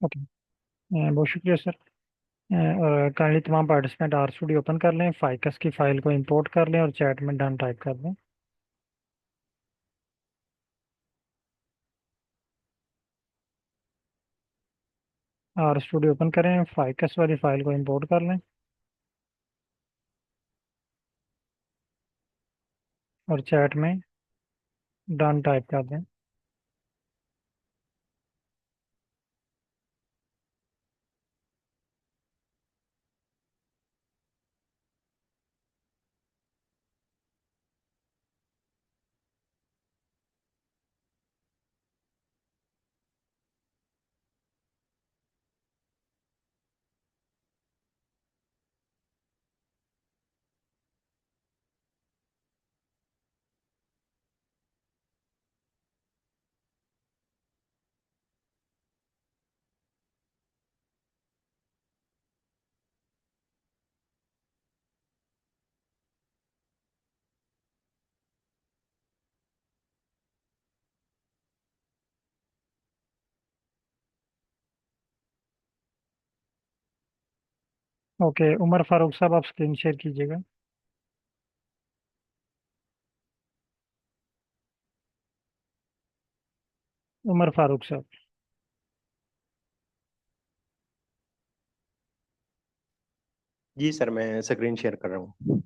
Okay. बहुत शुक्रिया sir. और काइंडली तमाम पार्टिसिपेंट आर स्टूडियो ओपन कर लें, फाइकस की फाइल को इंपोर्ट कर लें और चैट में डन टाइप कर दें। आर स्टूडियो ओपन करें, फाइकस वाली फाइल को इंपोर्ट कर लें और चैट में डन टाइप कर दें। ओके, उमर फारूक साहब आप स्क्रीन शेयर कीजिएगा। उमर फारूक साहब। जी सर, मैं स्क्रीन शेयर कर रहा हूँ।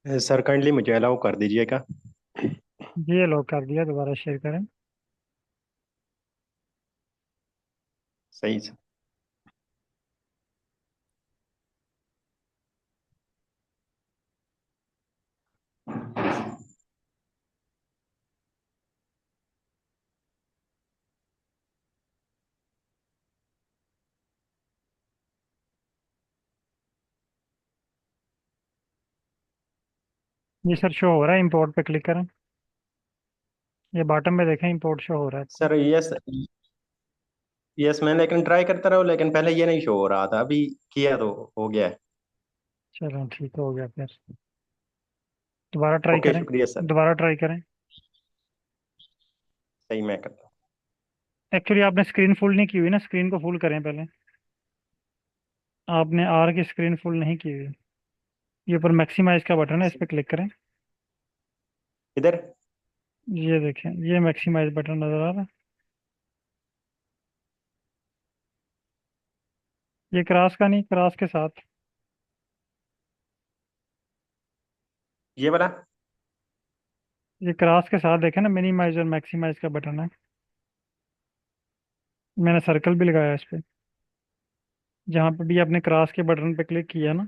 सर काइंडली मुझे अलाउ कर दीजिएगा। ये लॉक कर दिया, दोबारा शेयर करें। सही सर। ये सर शो हो रहा है, इंपोर्ट पे क्लिक करें। ये बॉटम में देखें, इंपोर्ट शो हो रहा है आपको। Sir yes. यस, मैं लेकिन ट्राई करता रहा हूँ, लेकिन पहले ये नहीं शो हो रहा था, अभी किया तो हो गया है। चलो ठीक हो गया फिर। दोबारा ट्राई ओके, करें। शुक्रिया सर। दोबारा ट्राई करें। सही, मैं करता हूँ। एक्चुअली आपने स्क्रीन फुल नहीं की हुई ना, स्क्रीन को फुल करें पहले। आपने आर की स्क्रीन फुल नहीं की हुई। ये ऊपर मैक्सिमाइज का बटन है, इस पर क्लिक करें। इधर। ये देखें, ये मैक्सिमाइज बटन नजर आ रहा है। ये क्रॉस का नहीं, क्रॉस के साथ। ये वाला। ये क्रॉस के साथ देखें ना, मिनिमाइज और मैक्सिमाइज का बटन है। मैंने सर्कल भी लगाया है इस पे। जहाँ पे भी आपने क्रॉस के बटन पे क्लिक किया ना।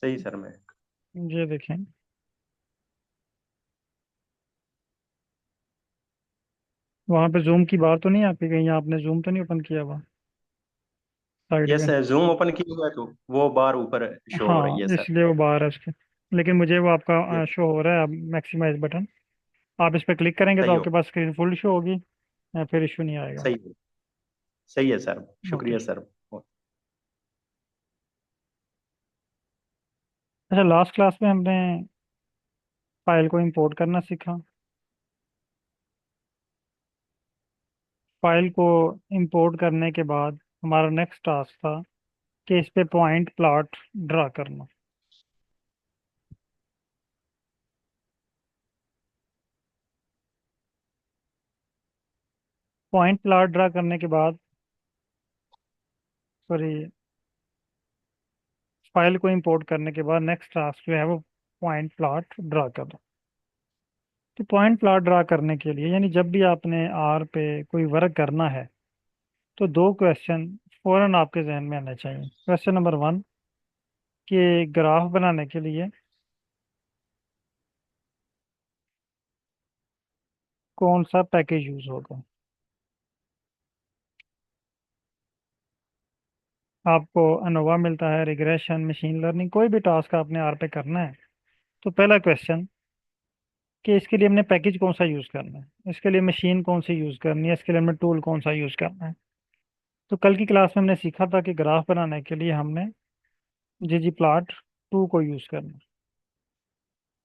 सही सर, मैं। ये देखें। वहाँ पे जूम की बात तो नहीं आपकी कहीं, आपने जूम तो नहीं ओपन किया हुआ साइड यस, में। जूम ओपन किया हुआ है तो वो बार ऊपर शो हो रही हाँ, है सर। इसलिए वो बाहर है उसके। लेकिन मुझे वो आपका यस। शो हो रहा है मैक्सिमाइज बटन। आप इस पे क्लिक करेंगे तो सही हो। आपके पास स्क्रीन फुल शो होगी। फिर इशू नहीं आएगा। सही। सही है सर, ओके। शुक्रिया सर। अच्छा, लास्ट क्लास में हमने फाइल को इंपोर्ट करना सीखा। फाइल को इंपोर्ट करने के बाद हमारा नेक्स्ट टास्क था कि इस पे पॉइंट प्लॉट ड्रा करना। पॉइंट प्लॉट ड्रा करने के बाद, सॉरी, फाइल को इंपोर्ट करने के बाद नेक्स्ट टास्क जो है वो पॉइंट प्लॉट ड्रा करना। तो पॉइंट प्लॉट ड्रा करने के लिए, यानी जब भी आपने आर पे कोई वर्क करना है, तो दो क्वेश्चन फौरन आपके जहन में आने चाहिए। क्वेश्चन नंबर वन, कि ग्राफ बनाने के लिए कौन सा पैकेज यूज होगा। आपको अनोवा मिलता है, रिग्रेशन, मशीन लर्निंग, कोई भी टास्क आपने आर पे करना है तो पहला क्वेश्चन कि इसके लिए हमने पैकेज कौन सा यूज करना है, इसके लिए मशीन कौन सी यूज करनी है, इसके लिए हमने टूल कौन सा यूज करना है। तो कल की क्लास में हमने सीखा था कि ग्राफ बनाने के लिए हमने ggplot2 को यूज करना है।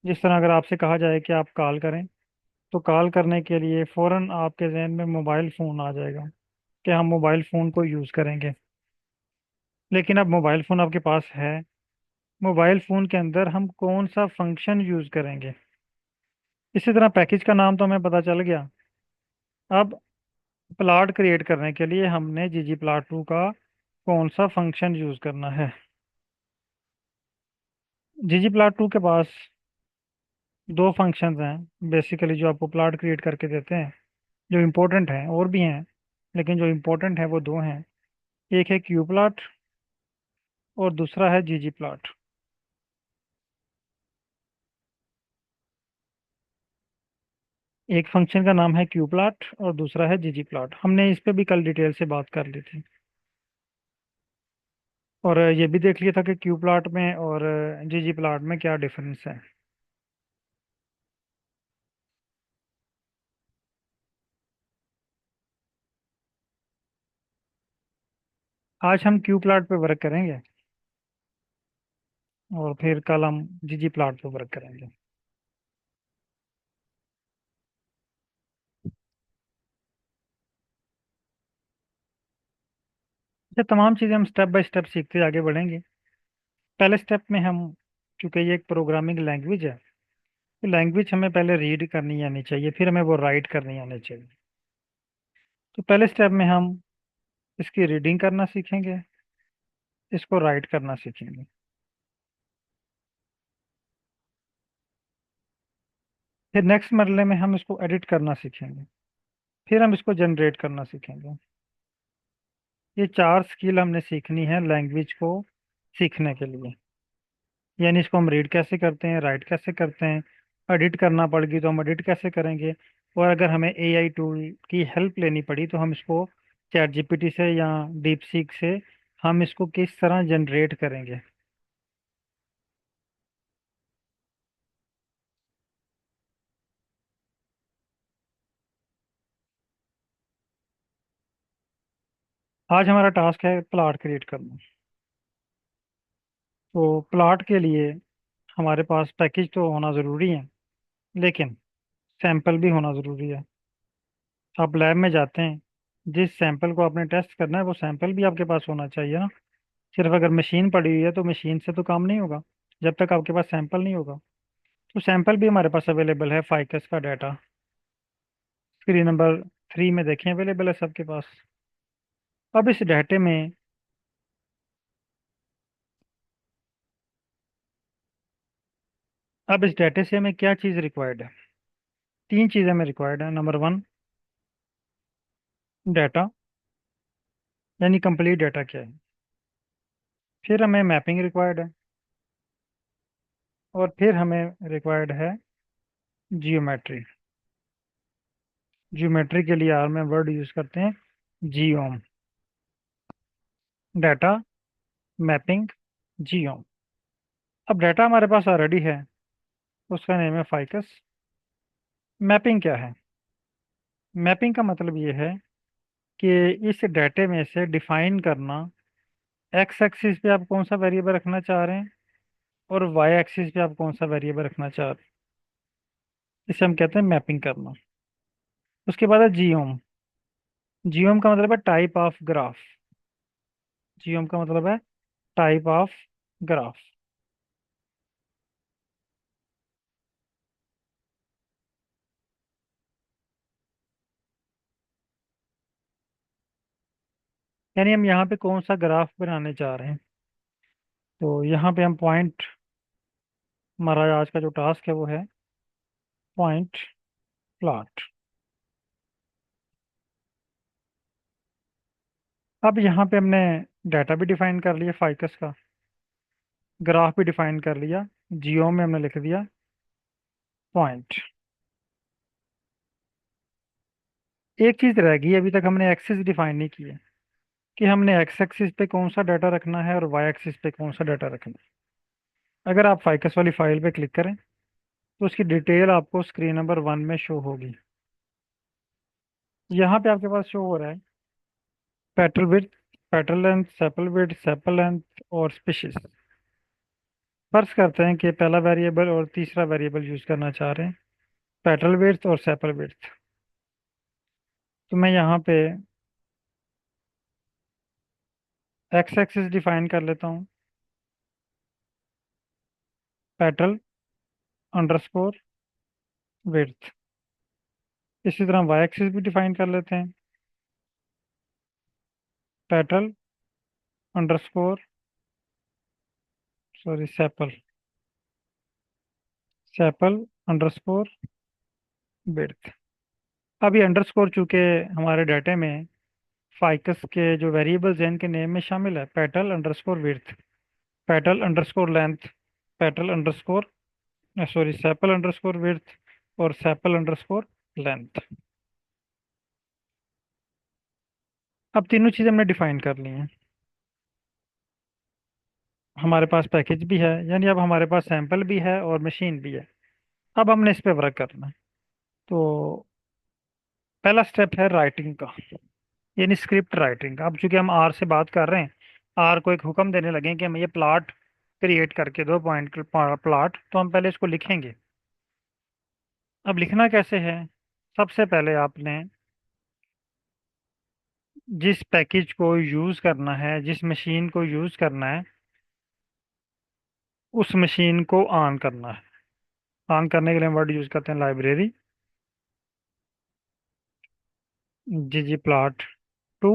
जिस तरह अगर आपसे कहा जाए कि आप कॉल करें, तो कॉल करने के लिए फौरन आपके जहन में मोबाइल फ़ोन आ जाएगा कि हम मोबाइल फ़ोन को यूज़ करेंगे। लेकिन अब मोबाइल फ़ोन आपके पास है, मोबाइल फ़ोन के अंदर हम कौन सा फंक्शन यूज़ करेंगे। इसी तरह पैकेज का नाम तो हमें पता चल गया। अब प्लॉट क्रिएट करने के लिए हमने ggplot2 का कौन सा फंक्शन यूज़ करना है। ggplot2 के पास दो फंक्शंस हैं बेसिकली जो आपको प्लॉट क्रिएट करके देते हैं, जो इम्पोर्टेंट हैं, और भी हैं लेकिन जो इम्पोर्टेंट है वो दो हैं। एक है qplot और दूसरा है ggplot। एक फंक्शन का नाम है qplot और दूसरा है ggplot। हमने इस पे भी कल डिटेल से बात कर ली थी, और ये भी देख लिया था कि qplot में और ggplot में क्या डिफरेंस है। आज हम qplot पे वर्क करेंगे और फिर कल हम ggplot पे वर्क करेंगे। ये तमाम चीज़ें हम स्टेप बाय स्टेप सीखते आगे बढ़ेंगे। पहले स्टेप में हम, क्योंकि ये एक प्रोग्रामिंग लैंग्वेज है, तो लैंग्वेज हमें पहले रीड करनी आनी चाहिए, फिर हमें वो राइट करनी आनी चाहिए। तो पहले स्टेप में हम इसकी रीडिंग करना सीखेंगे, इसको राइट करना सीखेंगे। फिर नेक्स्ट मरले में हम इसको एडिट करना सीखेंगे, फिर हम इसको जनरेट करना सीखेंगे। ये चार स्किल हमने सीखनी है लैंग्वेज को सीखने के लिए। यानी इसको हम रीड कैसे करते हैं, राइट कैसे करते हैं, एडिट करना पड़ेगी तो हम एडिट कैसे करेंगे, और अगर हमें एआई टूल की हेल्प लेनी पड़ी तो हम इसको चैट जीपीटी से या डीप सीक से हम इसको किस तरह जनरेट करेंगे। आज हमारा टास्क है प्लॉट क्रिएट करना। तो प्लॉट के लिए हमारे पास पैकेज तो होना ज़रूरी है, लेकिन सैंपल भी होना ज़रूरी है। आप लैब में जाते हैं, जिस सैंपल को आपने टेस्ट करना है वो सैंपल भी आपके पास होना चाहिए ना। सिर्फ अगर मशीन पड़ी हुई है तो मशीन से तो काम नहीं होगा जब तक आपके पास सैंपल नहीं होगा। तो सैंपल भी हमारे पास अवेलेबल है, फाइकस का डाटा स्क्रीन नंबर 3 में देखें, अवेलेबल है सबके पास। अब इस डाटे में, अब इस डाटे से हमें क्या चीज़ रिक्वायर्ड है। तीन चीज़ें हमें रिक्वायर्ड है। नंबर 1, डाटा, यानी कंप्लीट डाटा क्या है। फिर हमें मैपिंग रिक्वायर्ड है, और फिर हमें रिक्वायर्ड है जियोमेट्री। जियोमेट्री के लिए आर में वर्ड यूज़ करते हैं जियोम। Data, mapping, जियोम। अब डाटा हमारे पास ऑलरेडी है, उसका नेम है फाइकस। मैपिंग क्या है। मैपिंग का मतलब ये है कि इस डाटे में से डिफाइन करना, एक्स एक्सिस पे आप कौन सा वेरिएबल रखना चाह रहे हैं और वाई एक्सिस पे आप कौन सा वेरिएबल रखना चाह रहे हैं। इसे हम कहते हैं मैपिंग करना। उसके बाद है जियोम। जियोम का मतलब है टाइप ऑफ ग्राफ। जियोम का मतलब है टाइप ऑफ ग्राफ। यानी हम यहाँ पे कौन सा ग्राफ बनाने चाह रहे हैं। तो यहाँ पे हम पॉइंट, हमारा आज का जो टास्क है वो है पॉइंट प्लॉट। अब यहाँ पे हमने डाटा भी डिफाइन कर लिया फाइकस का, ग्राफ भी डिफाइन कर लिया, जियो में हमने लिख दिया पॉइंट। एक चीज रह गई, अभी तक हमने एक्सिस डिफाइन नहीं की है कि हमने एक्स एक्सिस पे कौन सा डाटा रखना है और वाई एक्सिस पे कौन सा डाटा रखना है। अगर आप फाइकस वाली फाइल पे क्लिक करें तो उसकी डिटेल आपको स्क्रीन नंबर 1 में शो होगी। यहाँ पे आपके पास शो हो रहा है petal width, petal length, sepal width, sepal length और स्पीशीज। फर्ज करते हैं कि पहला वेरिएबल और तीसरा वेरिएबल यूज करना चाह रहे हैं, पेटल विड्थ और सेपल विड्थ। तो मैं यहाँ पे एक्स एक्सिस डिफाइन कर लेता हूँ, पेटल अंडरस्कोर विड्थ। इसी तरह वाई एक्सिस भी डिफाइन कर लेते हैं, petal underscore, sorry sepal, sepal underscore width. अब ये अंडरस्कोर चूंकि हमारे डाटे में फाइकस के जो वेरिएबल्स हैं इनके नेम में शामिल है, petal underscore width, petal underscore length, petal underscore, sorry sepal underscore width और सेपल अंडरस्कोर लेंथ। अब तीनों चीज़ें हमने डिफाइन कर ली हैं। हमारे पास पैकेज भी है, यानी अब हमारे पास सैंपल भी है और मशीन भी है। अब हमने इस पे वर्क करना है। तो पहला स्टेप है राइटिंग का, यानी स्क्रिप्ट राइटिंग। अब चूंकि हम आर से बात कर रहे हैं, आर को एक हुक्म देने लगे कि हमें ये प्लॉट क्रिएट करके दो, पॉइंट प्लॉट, तो हम पहले इसको लिखेंगे। अब लिखना कैसे है? सबसे पहले आपने जिस पैकेज को यूज़ करना है, जिस मशीन को यूज़ करना है, उस मशीन को ऑन करना है। ऑन करने के लिए हम वर्ड यूज़ करते हैं लाइब्रेरी जी प्लॉट टू।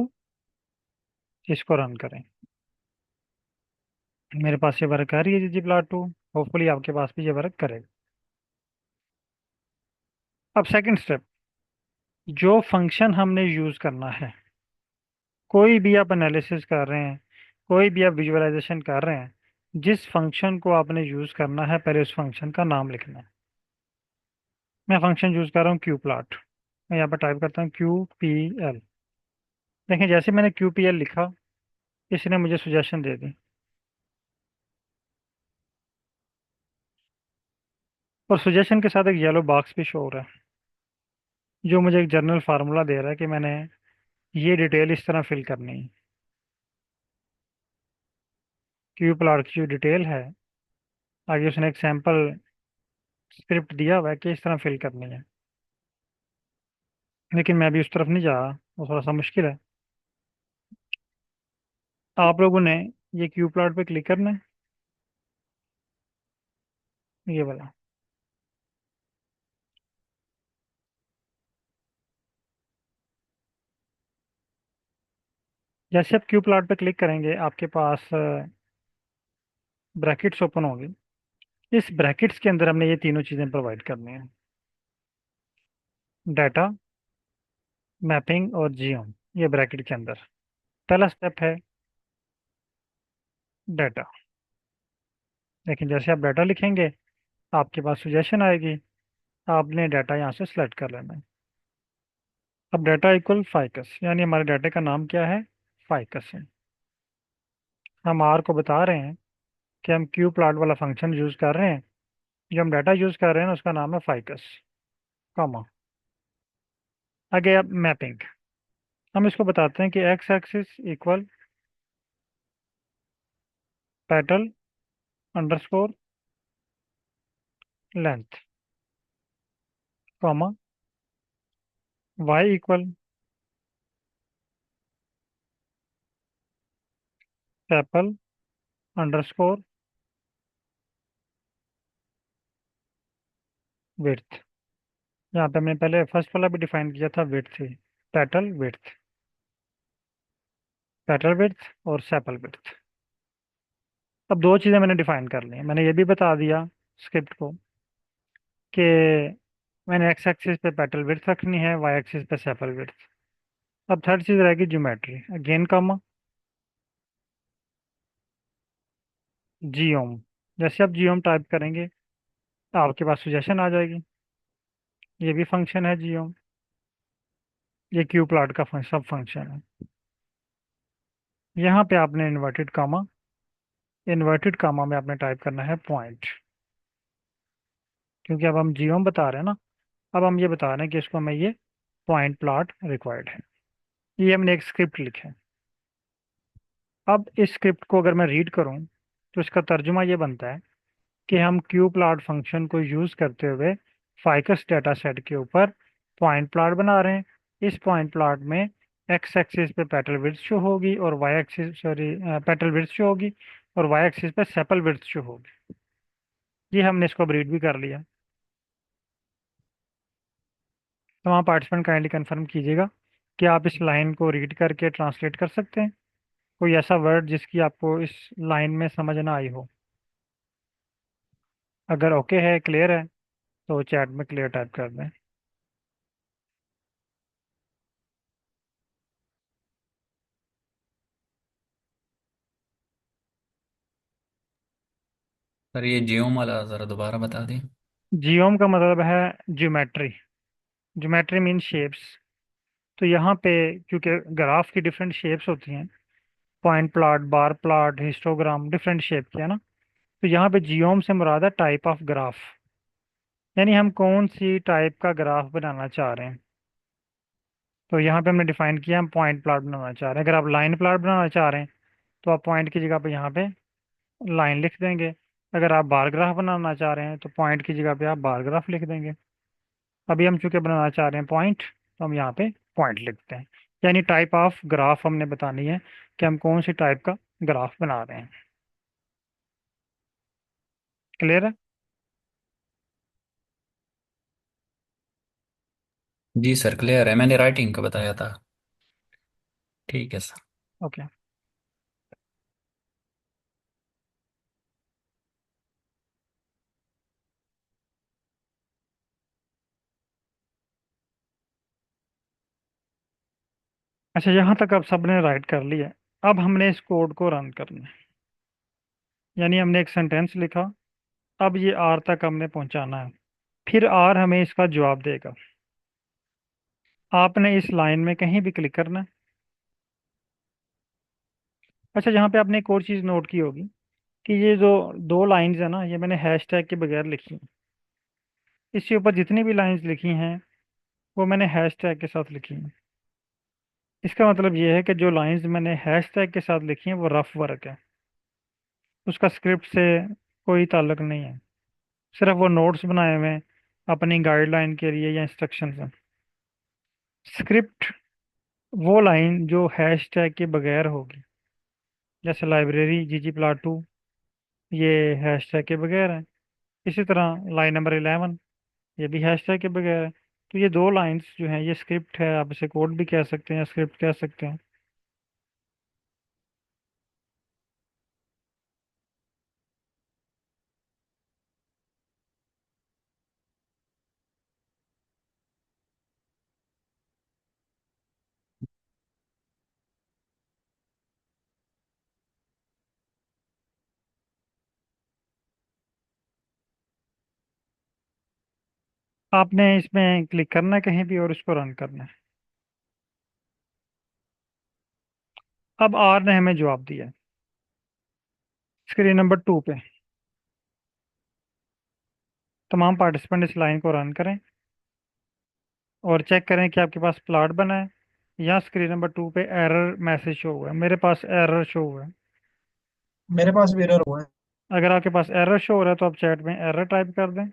इसको रन करें। मेरे पास ये वर्क कर रही है जी प्लॉट टू, होपफुली आपके पास भी ये वर्क करेगा। अब सेकंड स्टेप, जो फंक्शन हमने यूज़ करना है, कोई भी आप एनालिसिस कर रहे हैं, कोई भी आप विजुअलाइजेशन कर रहे हैं, जिस फंक्शन को आपने यूज़ करना है पहले उस फंक्शन का नाम लिखना है। मैं फंक्शन यूज़ कर रहा हूँ क्यू प्लॉट। मैं यहाँ पर टाइप करता हूँ QPL। देखें जैसे मैंने QPL लिखा, इसने मुझे सुजेशन दे दी और सुजेशन के साथ एक येलो बॉक्स भी शो हो रहा है जो मुझे एक जनरल फार्मूला दे रहा है कि मैंने ये डिटेल इस तरह फिल करनी है। क्यू प्लॉट की जो डिटेल है, आगे उसने एक सैंपल स्क्रिप्ट दिया हुआ है कि इस तरह फिल करनी है, लेकिन मैं अभी उस तरफ नहीं जा रहा, वो थोड़ा सा मुश्किल है। आप लोगों ने ये क्यू प्लॉट पे क्लिक करना है, ये वाला। जैसे आप क्यू प्लॉट पे क्लिक करेंगे आपके पास ब्रैकेट्स ओपन होंगे। इस ब्रैकेट्स के अंदर हमने ये तीनों चीज़ें प्रोवाइड करनी है, डाटा, मैपिंग और जियोम, ये ब्रैकेट के अंदर। पहला स्टेप है डाटा। लेकिन जैसे आप डाटा लिखेंगे आपके पास सुजेशन आएगी, आपने डाटा यहाँ से सिलेक्ट कर लेना है। अब डाटा इक्वल फाइकस, यानी हमारे डाटे का नाम क्या है? फाइकस है। हम आर को बता रहे हैं कि हम क्यू प्लॉट वाला फंक्शन यूज़ कर रहे हैं, जो हम डाटा यूज़ कर रहे हैं ना, उसका नाम है फाइकस, कॉमा। आगे अब मैपिंग, हम इसको बताते हैं कि X axis equal petal underscore length, comma, Y equal sepal underscore width. यहाँ पे हमने पहले फर्स्ट वाला भी डिफाइन किया था, विड्थ ही, पेटल विड्थ, पेटल विड्थ और सेपल विड्थ। अब दो चीज़ें मैंने डिफाइन कर ली हैं। मैंने ये भी बता दिया स्क्रिप्ट को कि मैंने एक्स एक्सिस पे पेटल विड्थ रखनी है, वाई एक्सिस पे सेपल विड्थ। अब थर्ड चीज़ रहेगी ज्योमेट्री, अगेन कॉमा, जियोम। जैसे आप जियोम टाइप करेंगे आपके पास सुजेशन आ जाएगी, ये भी फंक्शन है जियोम। ये क्यू प्लॉट का सब फंक्शन है। यहाँ पे आपने इन्वर्टेड कामा में आपने टाइप करना है पॉइंट, क्योंकि अब हम जीओम बता रहे हैं ना। अब हम ये बता रहे हैं कि इसको हमें ये पॉइंट प्लॉट रिक्वायर्ड है। ये हमने एक स्क्रिप्ट लिखा है। अब इस स्क्रिप्ट को अगर मैं रीड करूं तो इसका तर्जुमा ये बनता है कि हम क्यू प्लॉट फंक्शन को यूज करते हुए फाइकस डाटा सेट के ऊपर पॉइंट प्लॉट बना रहे हैं। इस पॉइंट प्लॉट में एक्स एक्सिस पे पेटल विड्थ शो होगी और Y axis sorry petal width show होगी, और वाई एक्सिस पे सेपल विड्थ शो होगी। ये हमने इसको अब रीड भी कर लिया। तमाम पार्टिसिपेंट काइंडली कंफर्म कीजिएगा कि आप इस लाइन को रीड करके ट्रांसलेट कर सकते हैं। कोई ऐसा वर्ड जिसकी आपको इस लाइन में समझ ना आई हो। अगर ओके है, क्लियर है, तो चैट में क्लियर टाइप कर दें। सर ये जियोम वाला ज़रा दोबारा बता दें। जियोम का मतलब है ज्योमेट्री। Geometry mean shapes. तो यहाँ पे क्योंकि ग्राफ की डिफरेंट शेप्स होती हैं, point plot, bar plot, histogram, different shape की है ना। तो यहाँ पे जियोम से मुराद है टाइप ऑफ ग्राफ, यानी हम कौन सी टाइप का ग्राफ बनाना चाह रहे हैं। तो यहाँ पे हमने डिफाइन किया हम पॉइंट प्लॉट बनाना चाह रहे हैं। अगर आप लाइन प्लॉट बनाना चाह रहे हैं तो आप पॉइंट की जगह पे यहाँ पे लाइन लिख देंगे। अगर आप बार ग्राफ बनाना चाह रहे हैं तो पॉइंट की जगह पे आप बार ग्राफ लिख देंगे। अभी हम चूंकि बनाना चाह रहे हैं पॉइंट, तो हम यहाँ पे पॉइंट लिखते हैं। यानी टाइप ऑफ ग्राफ हमने बतानी है कि हम कौन सी टाइप का ग्राफ बना रहे हैं। क्लियर है? जी सर क्लियर है, मैंने राइटिंग का बताया था। ठीक है सर। ओके। अच्छा, यहाँ तक अब सबने राइट कर लिया। अब हमने इस कोड को रन करना है। यानी हमने एक सेंटेंस लिखा, अब ये आर तक हमने पहुंचाना है, फिर आर हमें इसका जवाब देगा। आपने इस लाइन में कहीं भी क्लिक करना है। अच्छा, यहाँ पे आपने एक और चीज़ नोट की होगी कि ये जो दो लाइंस है ना, ये मैंने हैश टैग के बगैर लिखी हैं। इसके ऊपर जितनी भी लाइंस लिखी हैं वो मैंने हैश टैग के साथ लिखी हैं। इसका मतलब ये है कि जो लाइंस मैंने हैश टैग के साथ लिखी हैं वो रफ वर्क है, उसका स्क्रिप्ट से कोई ताल्लुक नहीं है। सिर्फ वो नोट्स बनाए हुए हैं अपनी गाइडलाइन के लिए या इंस्ट्रक्शन हैं। स्क्रिप्ट वो लाइन जो हैश टैग के बगैर होगी, जैसे लाइब्रेरी ggplot2, ये हैश टैग के बगैर है। इसी तरह लाइन नंबर 11, ये भी हैश टैग के बगैर है। तो ये दो लाइंस जो हैं ये स्क्रिप्ट है, आप इसे कोड भी कह सकते हैं या स्क्रिप्ट कह सकते हैं। आपने इसमें क्लिक करना है कहीं भी और इसको रन करना है। अब आर ने हमें जवाब दिया है स्क्रीन नंबर 2 पे। तमाम पार्टिसिपेंट इस लाइन को रन करें और चेक करें कि आपके पास प्लॉट बना है। यहाँ स्क्रीन नंबर 2 पे एरर मैसेज शो हुआ है, मेरे पास एरर शो हुआ है। मेरे पास भी एरर हुआ है। अगर आपके पास एरर शो हो रहा है तो आप चैट में एरर टाइप कर दें,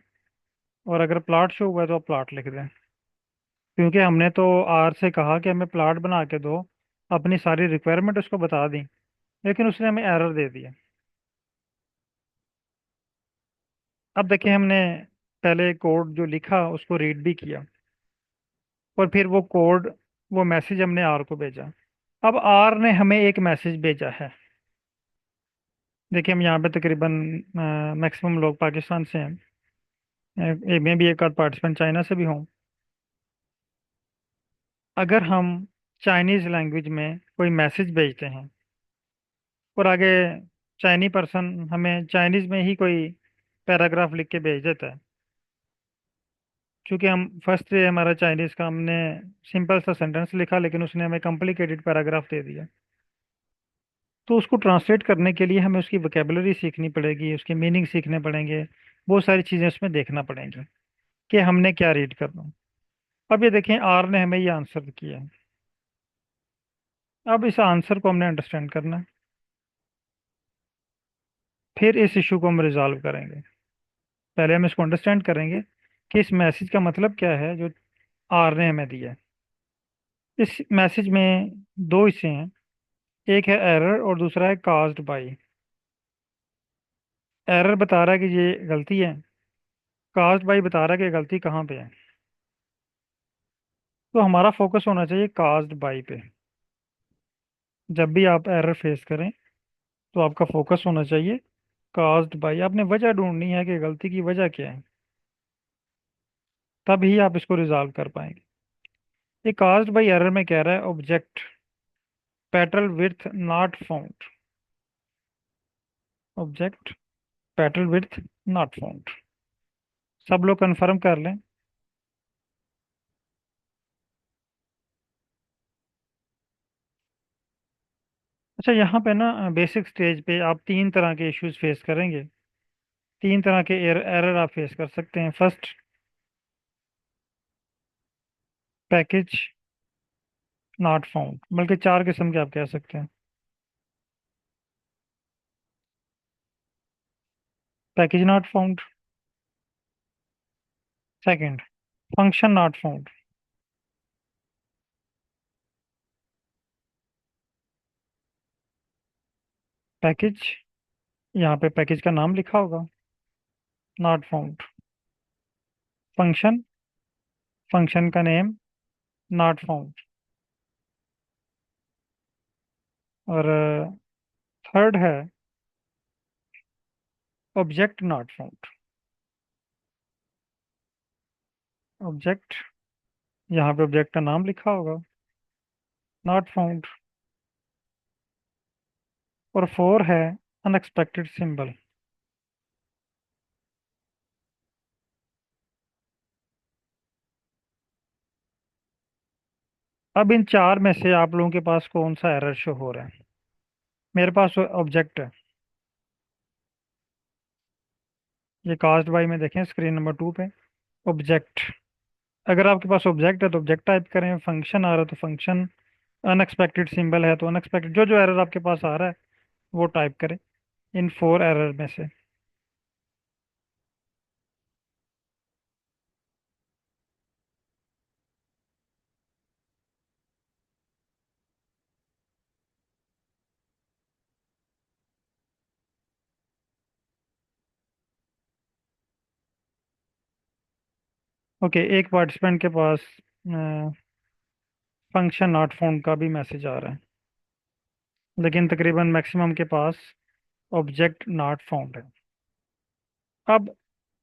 और अगर प्लॉट शो हुआ है तो आप प्लॉट लिख दें। क्योंकि हमने तो आर से कहा कि हमें प्लॉट बना के दो, अपनी सारी रिक्वायरमेंट उसको बता दी, लेकिन उसने हमें एरर दे दिया। अब देखिए, हमने पहले कोड जो लिखा उसको रीड भी किया, और फिर वो कोड, वो मैसेज हमने आर को भेजा। अब आर ने हमें एक मैसेज भेजा है। देखिए, हम यहाँ पे तकरीबन मैक्सिमम लोग पाकिस्तान से हैं, में भी एक आध पार्टिसिपेंट चाइना से भी हों। अगर हम चाइनीज़ लैंग्वेज में कोई मैसेज भेजते हैं और आगे चाइनी पर्सन हमें चाइनीज़ में ही कोई पैराग्राफ लिख के भेज देता है, चूंकि हम फर्स्ट डे हमारा चाइनीज़ का हमने सिंपल सा सेंटेंस लिखा, लेकिन उसने हमें कॉम्प्लिकेटेड पैराग्राफ दे दिया। तो उसको ट्रांसलेट करने के लिए हमें उसकी वोकेबलरी सीखनी पड़ेगी, उसके मीनिंग सीखने पड़ेंगे, बहुत सारी चीज़ें उसमें देखना पड़ेंगी कि हमने क्या रीड करना। अब ये देखें, आर ने हमें ये आंसर किया है। अब इस आंसर को हमने अंडरस्टैंड करना है, फिर इस इशू को हम रिजॉल्व करेंगे। पहले हम इसको अंडरस्टैंड करेंगे कि इस मैसेज का मतलब क्या है जो आर ने हमें दिया है। इस मैसेज में दो हिस्से हैं, एक है एरर और दूसरा है काज्ड बाई। एरर बता रहा है कि ये गलती है, काज्ड बाई बता रहा है कि गलती कहाँ पे है। तो हमारा फोकस होना चाहिए काज्ड बाई पे। जब भी आप एरर फेस करें तो आपका फोकस होना चाहिए काज्ड बाई। आपने वजह ढूंढनी है कि गलती की वजह क्या है, तब ही आप इसको रिजॉल्व कर पाएंगे। ये काज्ड बाई एरर में कह रहा है object petrol width not found. Object petrol width not found. सब लोग कंफर्म कर लें। अच्छा, यहाँ पे ना बेसिक स्टेज पे आप तीन तरह के इश्यूज फेस करेंगे। तीन तरह के एरर आप फेस कर सकते हैं। फर्स्ट, पैकेज नॉट फाउंड, बल्कि चार किस्म के आप कह सकते हैं। Package not found. Second, function not found. Package, यहाँ पे पैकेज का नाम लिखा होगा, नॉट फाउंड। फंक्शन, फंक्शन का नेम नॉट फाउंड। और थर्ड है ऑब्जेक्ट नॉट फाउंड। ऑब्जेक्ट, यहाँ पे ऑब्जेक्ट का नाम लिखा होगा, नॉट फाउंड। और फोर है अनएक्सपेक्टेड सिंबल। अब इन चार में से आप लोगों के पास कौन सा एरर शो हो रहा है? मेरे पास ऑब्जेक्ट है, ये कास्ट बाय में देखें स्क्रीन नंबर 2 पे, ऑब्जेक्ट। अगर आपके पास ऑब्जेक्ट है तो ऑब्जेक्ट टाइप करें, फंक्शन आ रहा है तो फंक्शन, अनएक्सपेक्टेड सिंबल है तो अनएक्सपेक्टेड, जो जो एरर आपके पास आ रहा है वो टाइप करें इन फोर एरर में से। ओके, एक पार्टिसिपेंट के पास फंक्शन नॉट फाउंड का भी मैसेज आ रहा है, लेकिन तकरीबन मैक्सिमम के पास ऑब्जेक्ट नॉट फाउंड है। अब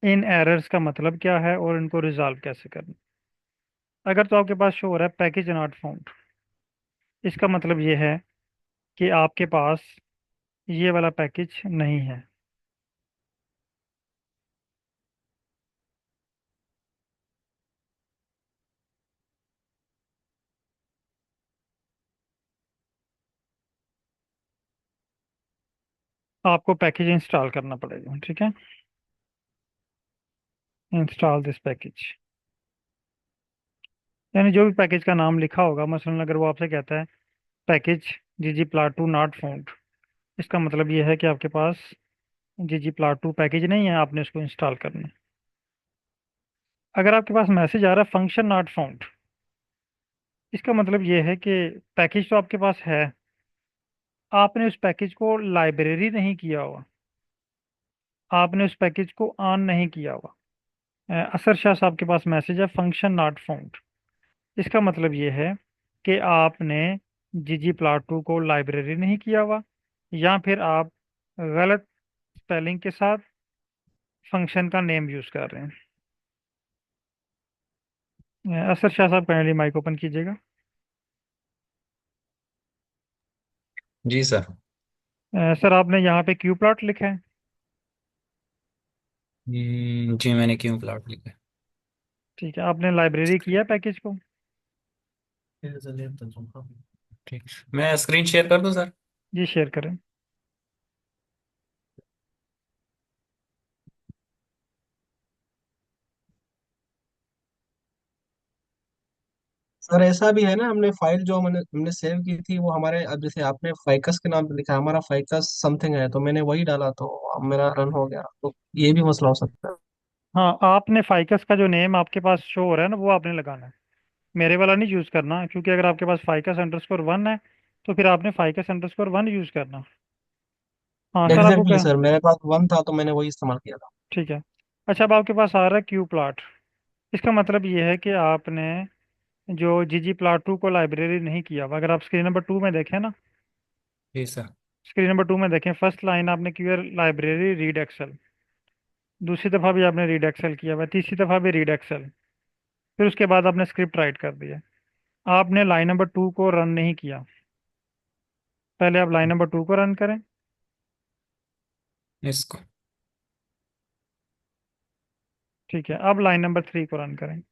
इन एरर्स का मतलब क्या है और इनको रिजॉल्व कैसे करना? अगर तो आपके पास शो हो रहा है पैकेज नॉट फाउंड, इसका मतलब ये है कि आपके पास ये वाला पैकेज नहीं है। आपको पैकेज इंस्टॉल करना पड़ेगा, ठीक है। इंस्टॉल दिस पैकेज, यानी जो भी पैकेज का नाम लिखा होगा, मसलन अगर वो आपसे कहता है पैकेज ggplot2 नॉट फाउंड, इसका मतलब ये है कि आपके पास ggplot2 पैकेज नहीं है, आपने उसको इंस्टॉल करना है। अगर आपके पास मैसेज आ रहा है फंक्शन नॉट फाउंड, इसका मतलब ये है कि पैकेज तो आपके पास है, आपने उस पैकेज को लाइब्रेरी नहीं किया हुआ, आपने उस पैकेज को ऑन नहीं किया हुआ। असर शाह साहब के पास मैसेज है फंक्शन नॉट फाउंड, इसका मतलब ये है कि आपने ggplot2 को लाइब्रेरी नहीं किया हुआ, या फिर आप गलत स्पेलिंग के साथ फंक्शन का नेम यूज कर रहे हैं। असर शाह साहब काइंडली माइक ओपन कीजिएगा। जी सर। सर आपने यहाँ पे क्यू प्लॉट लिखा है। जी मैंने क्यों प्लॉट लिखा है? ठीक है, आपने लाइब्रेरी किया पैकेज को? ठीक, मैं स्क्रीन शेयर कर दूं सर? जी शेयर करें। सर ऐसा भी है ना, हमने फाइल जो हमने सेव की थी वो हमारे, अब जैसे आपने फाइकस के नाम पे लिखा है, हमारा फाइकस समथिंग है, तो मैंने वही डाला तो अब मेरा रन हो गया, तो ये भी मसला हो सकता है। हाँ, आपने फाइकस का जो नेम आपके पास शो हो रहा है ना, वो आपने लगाना है। मेरे वाला नहीं यूज़ करना, क्योंकि अगर आपके पास फाइकस_1 है तो फिर आपने फाइकस_1 यूज़ करना। हाँ सर, आपको एग्जैक्टली क्या? सर, मेरे पास वन था तो मैंने वही इस्तेमाल किया था। ठीक है। अच्छा, अब आपके पास आ रहा है क्यू प्लॉट। इसका मतलब ये है कि आपने जो ggplot2 को लाइब्रेरी नहीं किया हुआ। अगर आप स्क्रीन नंबर 2 में देखें ना, जी सर। स्क्रीन नंबर 2 में देखें, फर्स्ट लाइन आपने की है लाइब्रेरी रीड एक्सेल। दूसरी दफ़ा भी आपने रीड एक्सेल किया हुआ है, तीसरी दफ़ा भी रीड एक्सेल। फिर उसके बाद आपने स्क्रिप्ट राइट कर दिया। आपने लाइन नंबर 2 को रन नहीं किया। पहले आप लाइन नंबर 2 को रन करें। इसको। ठीक है, अब लाइन नंबर 3 को रन करें।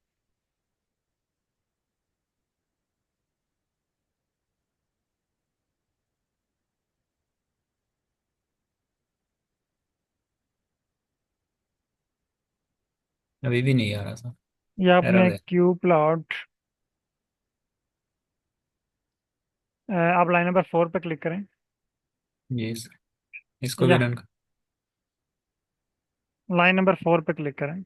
अभी भी नहीं आ रहा सर। ये एरर आपने है। क्यू प्लॉट, आप लाइन नंबर 4 पे क्लिक करें। जी सर। इसको भी या रन कर। लाइन नंबर 4 पे क्लिक करें।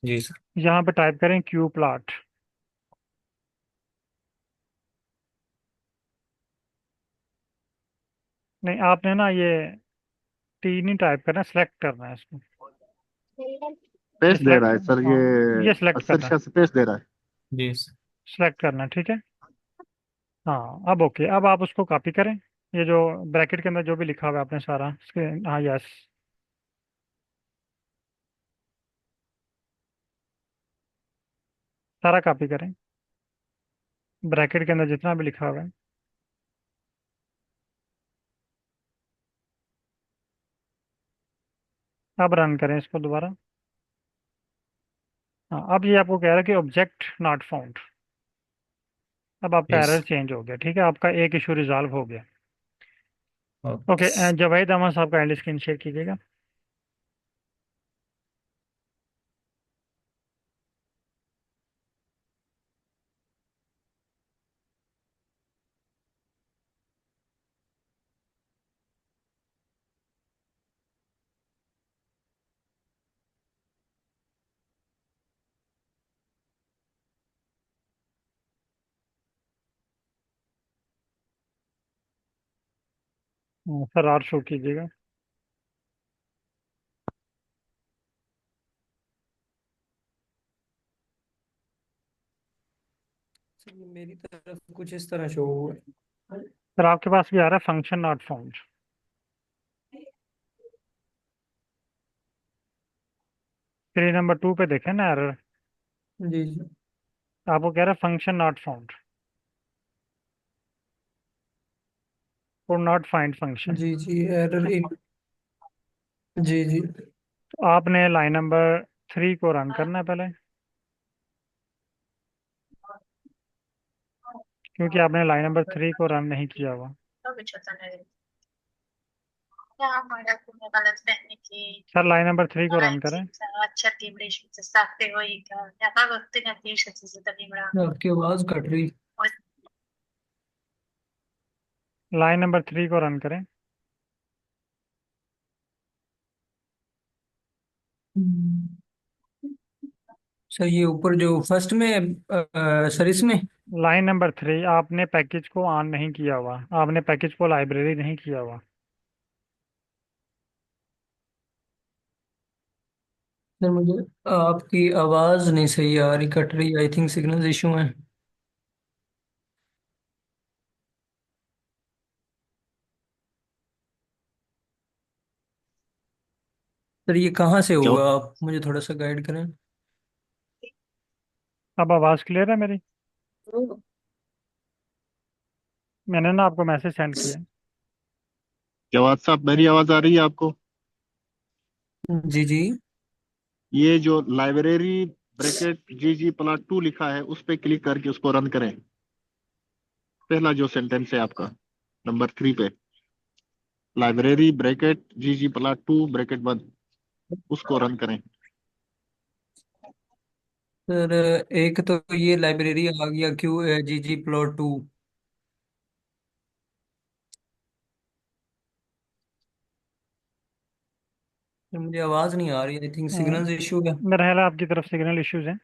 जी सर। यहाँ पे टाइप करें क्यू प्लॉट। नहीं, आपने ना ये तीन ही टाइप करना है, सेलेक्ट करना है इसको। ये स्पेस दे रहा सेलेक्ट, है सर ये। हाँ, ये सिलेक्ट करना है। अक्षरशः स्पेस दे रहा है। जी सर। सेलेक्ट करना है, ठीक है। हाँ, अब ओके, अब आप उसको कॉपी करें। ये जो ब्रैकेट के अंदर जो भी लिखा हुआ है आपने सारा, हाँ यस, सारा कॉपी करें, ब्रैकेट के अंदर जितना भी लिखा हुआ है। अब रन करें इसको दोबारा। हाँ, अब ये आपको कह रहा है कि ऑब्जेक्ट नॉट फाउंड। अब आपका यस। एरर चेंज हो गया, ठीक है, आपका एक इशू रिजॉल्व हो गया। ओके। ओके, जवाहिद अहमद साहब का एंड स्क्रीन शेयर कीजिएगा। सर और शो कीजिएगा। मेरी तरफ कुछ इस तरह शो हुआ है। सर आपके पास भी आ रहा है function not found. Screen number 2 पे देखें ना एरर, जी जी। आपको कह रहा है फंक्शन नॉट फाउंड, और नॉट फाइंड फंक्शन। जी जी, एरर इन। जी जी। तो आपने लाइन नंबर 3 को रन करना है पहले, क्योंकि आपने लाइन नंबर 3 को रन नहीं किया हुआ। सर लाइन नंबर 3 को रन करें। आपकी आवाज कट रही। लाइन नंबर 3 को रन करें। हम्म। सर ये ऊपर जो फर्स्ट में सर इसमें। लाइन नंबर 3, आपने पैकेज को ऑन नहीं किया हुआ, आपने पैकेज को लाइब्रेरी नहीं किया हुआ। सर मुझे आपकी आवाज नहीं सही आ रही, कट रही, आई थिंक सिग्नल इशू है। सर ये कहाँ से क्यों? होगा, आप मुझे थोड़ा सा गाइड करें। अब आवाज़ क्लियर है मेरी? मैंने ना आपको मैसेज सेंड किया है। क्या बात साहब, मेरी आवाज आ रही है आपको? जी जी। ये जो library bracket G G plot two लिखा है उस पे क्लिक करके उसको रन करें। पहला जो सेंटेंस है आपका नंबर 3 पे, library bracket G G plot to bracket बंद, उसको रन करें। सर एक तो ये लाइब्रेरी आ गया क्यू जी जी प्लॉट 2। मुझे आवाज नहीं आ रही, आई थिंक सिग्नल इशू है। मेरा ख्याल है आपकी तरफ सिग्नल इश्यूज हैं।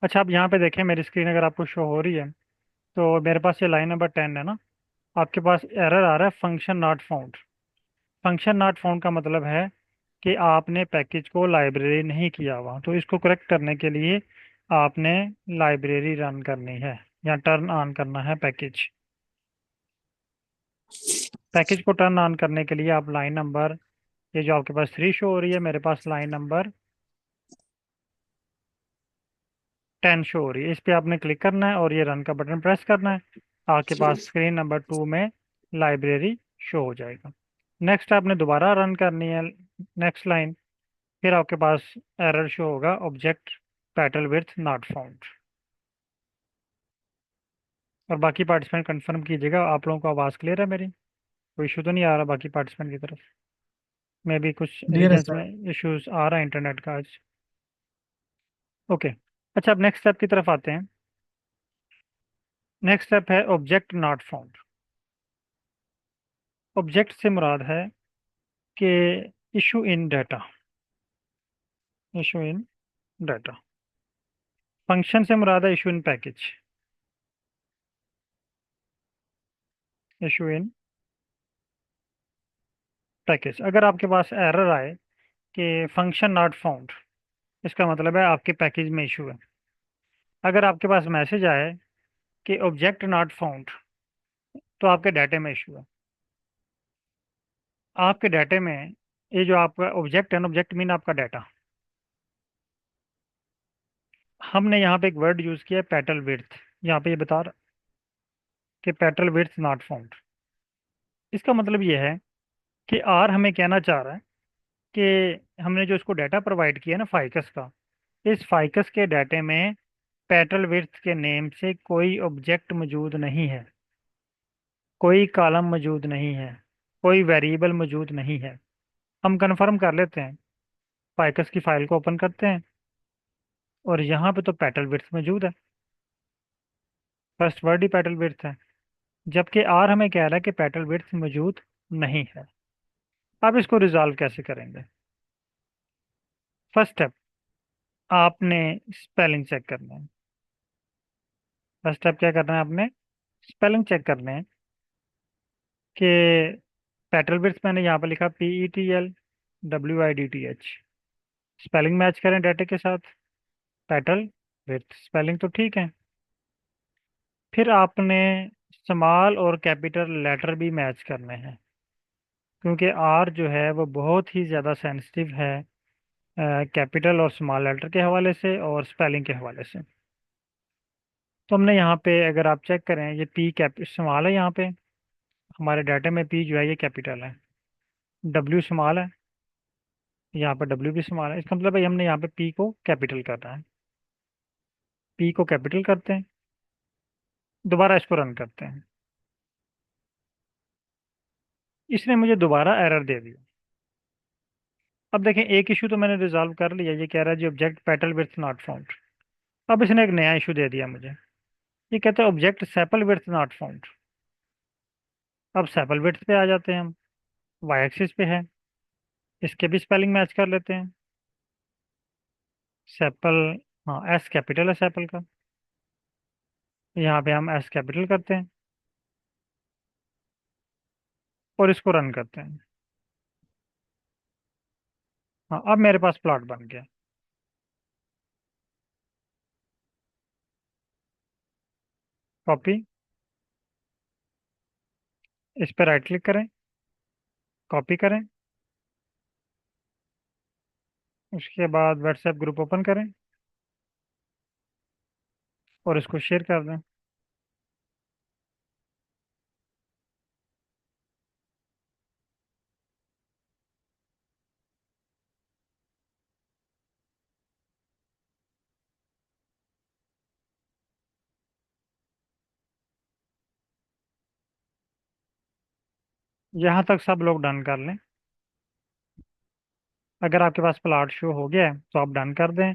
अच्छा, आप यहाँ पे देखें, मेरी स्क्रीन अगर आपको शो हो रही है तो मेरे पास ये लाइन नंबर 10 है ना। आपके पास एरर आ रहा है, function not found. Function not found का मतलब है कि आपने पैकेज को लाइब्रेरी नहीं किया हुआ, तो इसको करेक्ट करने के लिए आपने लाइब्रेरी रन करनी है या टर्न ऑन करना है पैकेज। पैकेज को टर्न ऑन करने के लिए आप लाइन नंबर, ये जो आपके पास 3 शो हो रही है, मेरे पास लाइन नंबर 10 शो हो रही है, इस पे आपने क्लिक करना है और ये रन का बटन प्रेस करना है। आपके पास स्क्रीन नंबर 2 में लाइब्रेरी शो हो जाएगा। नेक्स्ट आपने दोबारा रन करनी है नेक्स्ट लाइन, फिर आपके पास एरर शो होगा, object petal width not found. और बाकी पार्टिसिपेंट कंफर्म कीजिएगा, आप लोगों को आवाज़ क्लियर है मेरी? कोई इशू तो नहीं आ रहा बाकी पार्टिसिपेंट की तरफ? मे भी कुछ क्लियर है रीजन्स सर। में इश्यूज आ रहा है इंटरनेट का आज। ओके। अच्छा, अब नेक्स्ट स्टेप की तरफ आते हैं। नेक्स्ट स्टेप है ऑब्जेक्ट नॉट फाउंड। ऑब्जेक्ट से मुराद है कि issue in data, issue in data. Function से मुराद है issue in package, issue in package. अगर आपके पास एरर आए कि फंक्शन नॉट फाउंड, इसका मतलब है आपके पैकेज में इशू है। अगर आपके पास मैसेज आए कि ऑब्जेक्ट नॉट फाउंड, तो आपके डाटे में इशू है। आपके डाटे में, ये जो आपका ऑब्जेक्ट है ना, ऑब्जेक्ट मीन आपका डाटा। हमने यहाँ पे एक वर्ड यूज़ किया है पेटल विड्थ, यहाँ पे ये बता रहा कि पेटल विड्थ नॉट फाउंड। इसका मतलब ये है कि आर हमें कहना चाह रहा है कि हमने जो इसको डाटा प्रोवाइड किया ना फाइकस का, इस फाइकस के डाटे में पेटल विड्थ के नेम से कोई ऑब्जेक्ट मौजूद नहीं है, कोई कॉलम मौजूद नहीं है, कोई वेरिएबल मौजूद नहीं है। हम कंफर्म कर लेते हैं, फाइकस की फाइल को ओपन करते हैं और यहाँ पे तो पेटल विड्थ मौजूद है, फर्स्ट वर्ड ही पेटल विड्थ है। जबकि आर हमें कह रहा है कि पेटल विड्थ मौजूद नहीं है। अब इसको रिजॉल्व कैसे करेंगे? फर्स्ट स्टेप, आपने स्पेलिंग चेक करना है। फर्स्ट स्टेप क्या करना है आपने? स्पेलिंग चेक करना है कि पेटल विड्थ मैंने यहाँ पर लिखा PETL स्पेलिंग मैच करें डाटे के साथ। पेटल विड्थ स्पेलिंग तो ठीक है। फिर आपने स्मॉल और कैपिटल लेटर भी मैच करने हैं, क्योंकि आर जो है वो बहुत ही ज़्यादा सेंसिटिव है कैपिटल और स्मॉल लेटर के हवाले से और स्पेलिंग के हवाले से। तो हमने यहाँ पे, अगर आप चेक करें, ये पी कैप स्मॉल है, यहाँ पे हमारे डाटा में पी जो है ये कैपिटल है, डब्ल्यू स्मॉल है, यहाँ पर डब्ल्यू भी स्मॉल है। इसका मतलब है हमने यहाँ पे पी को कैपिटल करना है। पी को कैपिटल करते हैं, दोबारा इसको रन करते हैं। इसने मुझे दोबारा एरर दे दिया। अब देखें, एक इशू तो मैंने रिजॉल्व कर लिया, ये कह रहा है जी object petal width not found. अब इसने एक नया इशू दे दिया मुझे, ये कहता है object sepal width not found. अब सेपल विड्थ पे आ जाते हैं हम, वाई एक्सिस पे है, इसके भी स्पेलिंग मैच कर लेते हैं। सेपल, हाँ एस कैपिटल है सेपल का, यहाँ पे हम एस कैपिटल करते हैं और इसको रन करते हैं। हाँ, अब मेरे पास प्लॉट बन गया। कॉपी, इस पर राइट क्लिक करें, कॉपी करें, उसके बाद व्हाट्सएप ग्रुप ओपन करें और इसको शेयर कर दें। यहाँ तक सब लोग डन कर लें। अगर आपके पास प्लॉट शो हो गया है तो आप डन कर दें,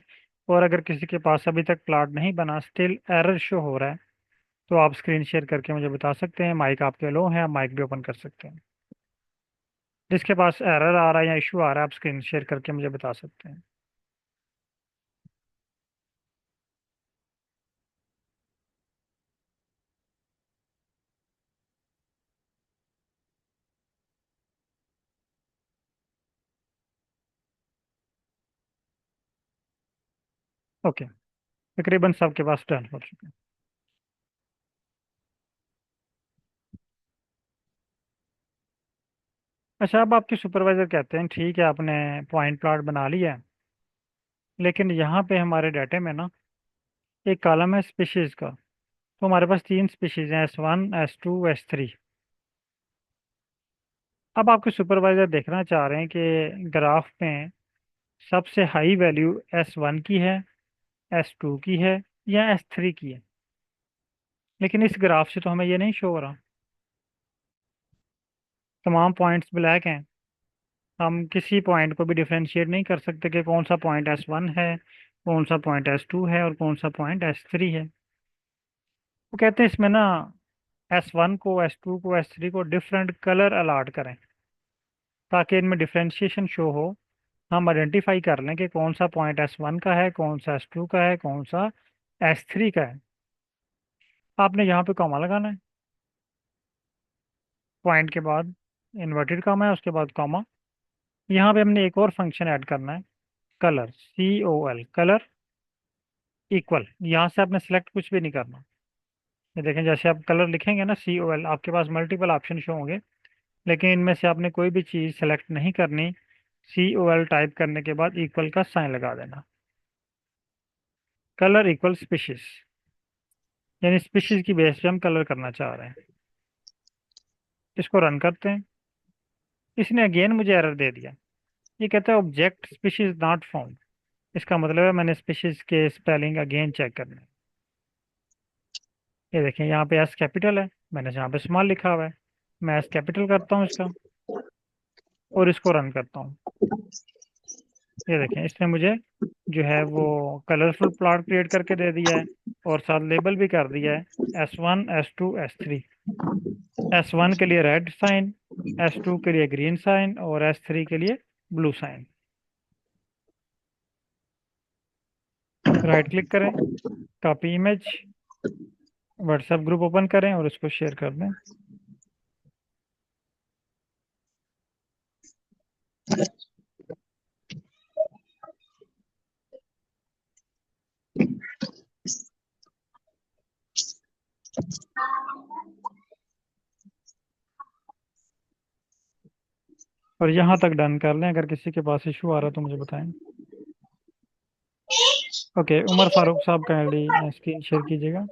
और अगर किसी के पास अभी तक प्लॉट नहीं बना, स्टिल एरर शो हो रहा है, तो आप स्क्रीन शेयर करके मुझे बता सकते हैं। माइक आपके लो है, आप माइक भी ओपन कर सकते हैं। जिसके पास एरर आ रहा है या इशू आ रहा है, आप स्क्रीन शेयर करके मुझे बता सकते हैं। ओके, तकरीबन सबके पास डन हो चुका है। अच्छा, अब आपके सुपरवाइजर कहते हैं ठीक है आपने पॉइंट प्लॉट बना लिया है, लेकिन यहाँ पे हमारे डाटे में ना एक कॉलम है स्पीशीज का। तो हमारे पास तीन स्पीशीज हैं, S1, S2, S3। अब आपके सुपरवाइजर देखना चाह रहे हैं कि ग्राफ में सबसे हाई वैल्यू S1 की है, S2 की है, या S3 की है। लेकिन इस ग्राफ से तो हमें ये नहीं शो हो रहा, तमाम पॉइंट्स ब्लैक हैं। हम किसी पॉइंट को भी डिफरेंशिएट नहीं कर सकते कि कौन सा पॉइंट S1 है, कौन सा पॉइंट S2 है, और कौन सा पॉइंट S3 है। वो कहते हैं इसमें ना S1 को, S2 को, S3 को डिफरेंट कलर अलाट करें, ताकि इनमें डिफरेंशिएशन शो हो। हम आइडेंटिफाई कर लें कि कौन सा पॉइंट S1 का है, कौन सा S2 का है, कौन सा S3 का है। आपने यहाँ पे कॉमा लगाना है, पॉइंट के बाद इन्वर्टेड कॉमा है, उसके बाद कॉमा। यहाँ पे हमने एक और फंक्शन ऐड करना है, कलर, COL, कलर इक्वल। यहाँ से आपने सेलेक्ट कुछ भी नहीं करना। ये देखें, जैसे आप कलर लिखेंगे ना COL, आपके पास मल्टीपल ऑप्शन शो होंगे, लेकिन इनमें से आपने कोई भी चीज़ सेलेक्ट नहीं करनी। COL टाइप करने के बाद इक्वल का साइन लगा देना। कलर इक्वल स्पीशीज, यानी स्पीशीज की बेस पे हम कलर करना चाह रहे हैं। इसको रन करते हैं। इसने अगेन मुझे एरर दे दिया। ये कहता है ऑब्जेक्ट स्पीशीज नॉट फाउंड। इसका मतलब है मैंने स्पीशीज के स्पेलिंग अगेन चेक करना है। ये देखें, यहाँ पे S कैपिटल है, मैंने यहाँ पे स्मॉल लिखा हुआ है। मैं S कैपिटल करता हूँ इसका, और इसको रन करता हूँ। ये देखें, इसने मुझे जो है वो कलरफुल प्लॉट क्रिएट करके दे दिया है, और साथ लेबल भी कर दिया है, S1, S2, S3। S1 के लिए रेड साइन, S2 के लिए ग्रीन साइन, और S3 के लिए ब्लू साइन। राइट क्लिक करें, copy image, WhatsApp group open करें और उसको शेयर कर दें। और यहाँ तक डन कर लें। अगर किसी के पास इशू आ रहा है तो मुझे बताएं। ओके, उमर फारूक साहब काइंडली स्क्रीन शेयर कीजिएगा।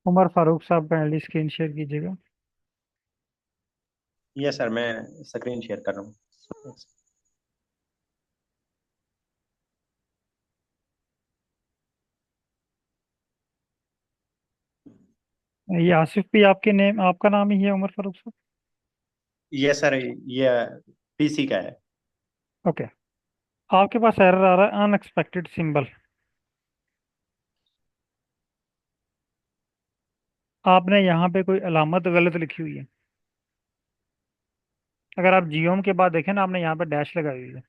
उमर फारूक साहब काइंडली स्क्रीन शेयर कीजिएगा। यस सर, मैं स्क्रीन शेयर कर रहा हूँ। ये आसिफ भी आपके नेम, आपका नाम ही है उमर फारूक साहब? यस सर, ये PC का है। ओके, आपके पास एरर आ रहा है अनएक्सपेक्टेड सिंबल। आपने यहाँ पे कोई अलामत गलत लिखी हुई है। अगर आप जियोम के बाद देखें ना, आपने यहाँ पे डैश लगाई हुई है।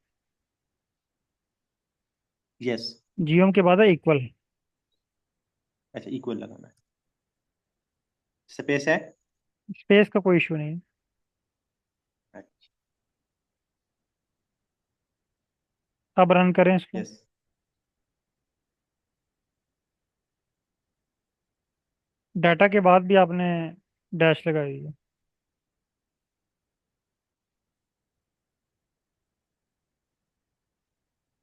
यस। जियोम के बाद है इक्वल। अच्छा, इक्वल लगाना है, स्पेस है। स्पेस का कोई इशू नहीं है। अब रन करें इसको। यस। डाटा के बाद भी आपने डैश लगाई हुई है।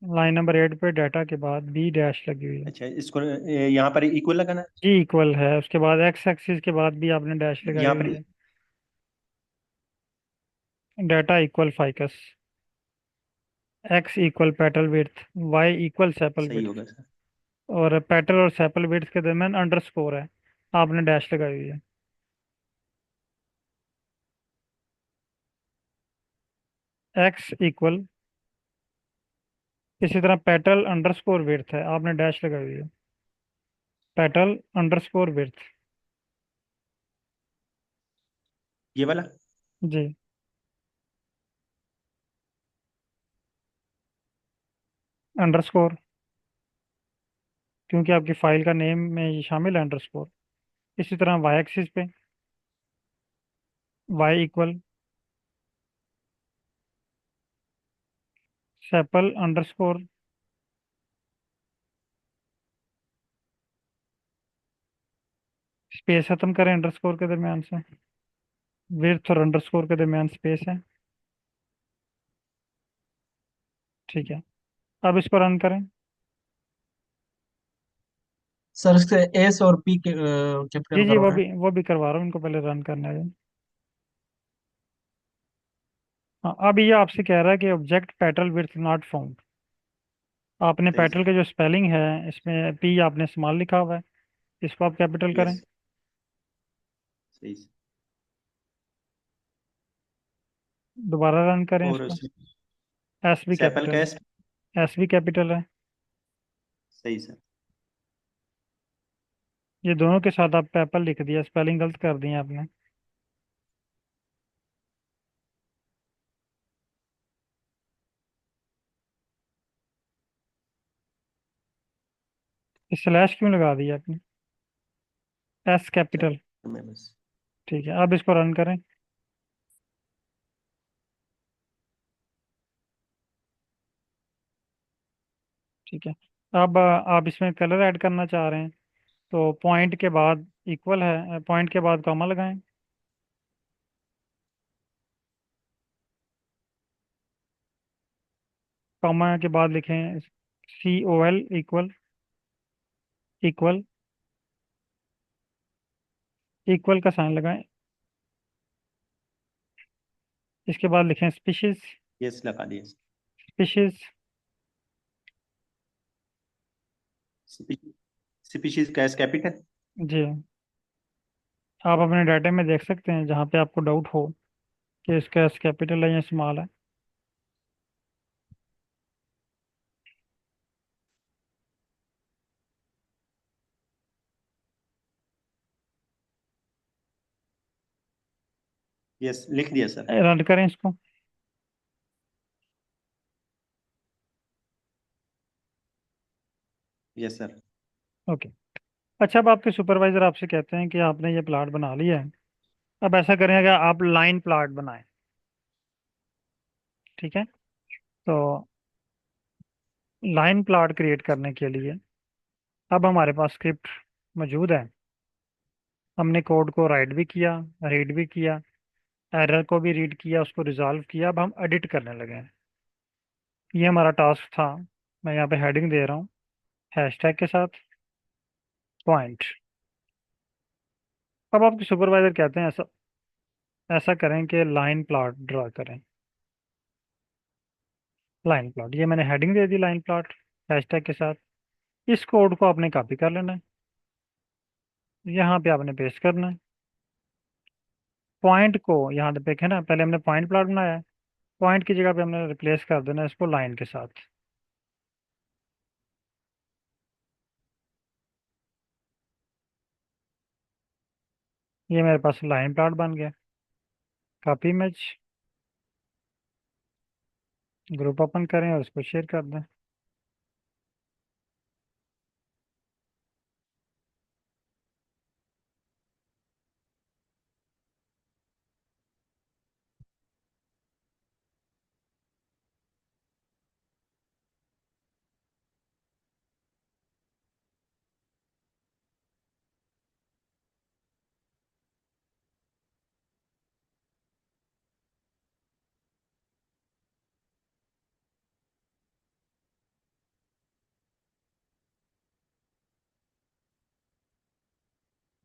लाइन नंबर 8 पे डाटा के बाद बी डैश लगी हुई है। अच्छा, इसको यहाँ पर इक्वल लगाना है। जी इक्वल है, उसके बाद एक्स एक्सिस के बाद भी आपने डैश लगाई यहाँ हुई पर है। Data equal ficus, X equal petal width, Y equal sepal सही विड्थ, होगा सर। और पेटल और सेपल विड्थ के दरमियान अंडरस्कोर है, आपने डैश लगाई हुई है। एक्स इक्वल, इसी तरह पेटल अंडरस्कोर विड्थ है, आपने डैश लगाई हुई है। Petal underscore width. ये वाला। जी अंडरस्कोर, क्योंकि आपकी फाइल का नेम में ये शामिल है अंडरस्कोर। इसी तरह वाई एक्सिस पे Y equal sepal underscore, space खत्म करें अंडरस्कोर के दरमियान से, विड्थ और अंडरस्कोर के दरमियान स्पेस है। ठीक है, अब इसको रन करें। सर इसके एस और पी के कैपिटल जी जी, वो करवाएं। भी वो भी करवा रहा हूँ, इनको पहले रन करने दें। हाँ, अब ये आपसे कह रहा है कि object petal width not found. आपने सही पेटल सर। के जो स्पेलिंग है इसमें पी आपने स्मॉल लिखा हुआ है, इसको आप कैपिटल करें। यस। सही सर। दोबारा रन करें और इसको। उसमें एस भी सेपल कैपिटल कैस्ट। है, एस भी कैपिटल है। सही सर। ये दोनों के साथ आप पेपल लिख दिया, स्पेलिंग गलत कर दी है आपने। स्लैश क्यों लगा दिया आपने? S sir capital. मैं बस। ठीक है, अब इसको रन करें। ठीक है, अब आप इसमें कलर ऐड करना चाह रहे हैं, तो पॉइंट के बाद इक्वल है, पॉइंट के बाद कॉमा लगाएं। कॉमा के बाद लिखें COL इक्वल, इक्वल, इक्वल का साइन लगाएं। इसके बाद लिखें स्पीशीज, यस लगा दिया। स्पीशीज। Species case capital. जी, आप अपने डाटा में देख सकते हैं जहाँ पे आपको डाउट हो कि इसका एस कैपिटल है या स्मॉल है। यस लिख दिया सर। रन करें इसको। Yes sir. ओके। अच्छा, अब आपके सुपरवाइजर आपसे कहते हैं कि आपने ये प्लाट बना लिया है, अब ऐसा करें कि आप लाइन प्लाट बनाएं। ठीक है, तो लाइन प्लाट क्रिएट करने के लिए अब हमारे पास स्क्रिप्ट मौजूद है। हमने कोड को राइट भी किया, रीड भी किया, एरर को भी रीड किया, उसको रिजॉल्व किया, अब हम एडिट करने लगे हैं। ये हमारा टास्क था। मैं यहाँ पे हेडिंग दे रहा हूँ हैशटैग के साथ पॉइंट। अब आपके सुपरवाइजर कहते हैं ऐसा ऐसा करें कि लाइन प्लॉट ड्रा करें। लाइन प्लॉट, ये मैंने हेडिंग दे दी लाइन प्लॉट हैशटैग के साथ। इस कोड को आपने कॉपी कर लेना है, यहाँ पे आपने पेस्ट करना है। पॉइंट को यहाँ पे देखें ना, पहले हमने पॉइंट प्लॉट बनाया है, पॉइंट की जगह पे हमने रिप्लेस कर देना है इसको लाइन के साथ। ये मेरे पास लाइन प्लॉट बन गया। कॉपी इमेज, ग्रुप ओपन करें और उसको शेयर कर दें।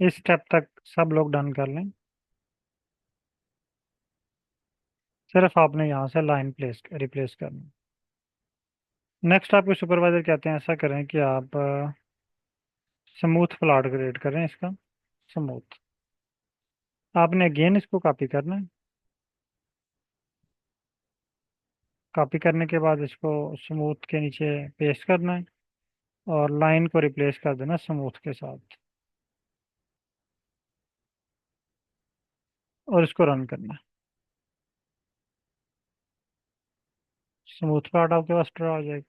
इस स्टेप तक सब लोग डन कर लें। सिर्फ आपने यहाँ से लाइन रिप्लेस करनी। नेक्स्ट आपके सुपरवाइजर कहते हैं ऐसा करें कि आप स्मूथ प्लॉट क्रिएट करें इसका। स्मूथ आपने अगेन इसको कॉपी करना है। कॉपी करने के बाद इसको स्मूथ के नीचे पेस्ट करना है और लाइन को रिप्लेस कर देना स्मूथ के साथ और इसको रन करना है। स्मूथ प्लॉट आपके पास ड्रा हो जाएगा।